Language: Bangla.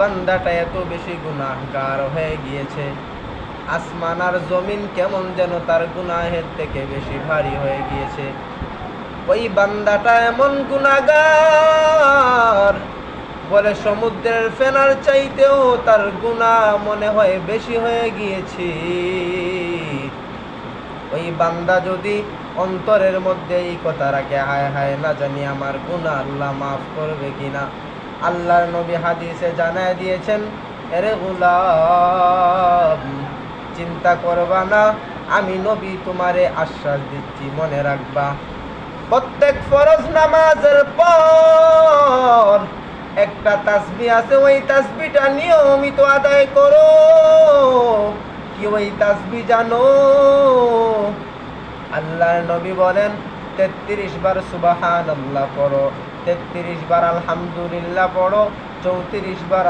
বান্দাটা এত বেশি গুনাহগার হয়ে গিয়েছে, আসমান আর জমিন কেমন যেন তার গুনাহের থেকে বেশি ভারী হয়ে গিয়েছে। ওই বান্দাটা এমন গুনাহগার, বলে সমুদ্রের ফেনার চাইতেও তার গুনাহ মনে হয় বেশি হয়ে গিয়েছে। ওই বান্দা যদি অন্তরের মধ্যে এই কথা রাখে, হায় হায় না জানি আমার গুনাহ আল্লাহ মাফ করবে কিনা। আল্লাহর নবী হাদিসে জানায় দিয়েছেন, এরে গোলাম চিন্তা করবা না, আমি নবী তোমারে আশ্বাস দিচ্ছি, মনে রাখবা প্রত্যেক ফরজ নামাজের পর একটা তাসবিহ আছে, ওই তাসবিহটা নিয়মিত আদায় করো। কি ওই তাসবিহ জানো? আল্লাহর নবী বলেন 33 বার সুবহানাল্লাহ পড়ো, 33 বার আলহামদুলিল্লাহ পড়ো, 34 বার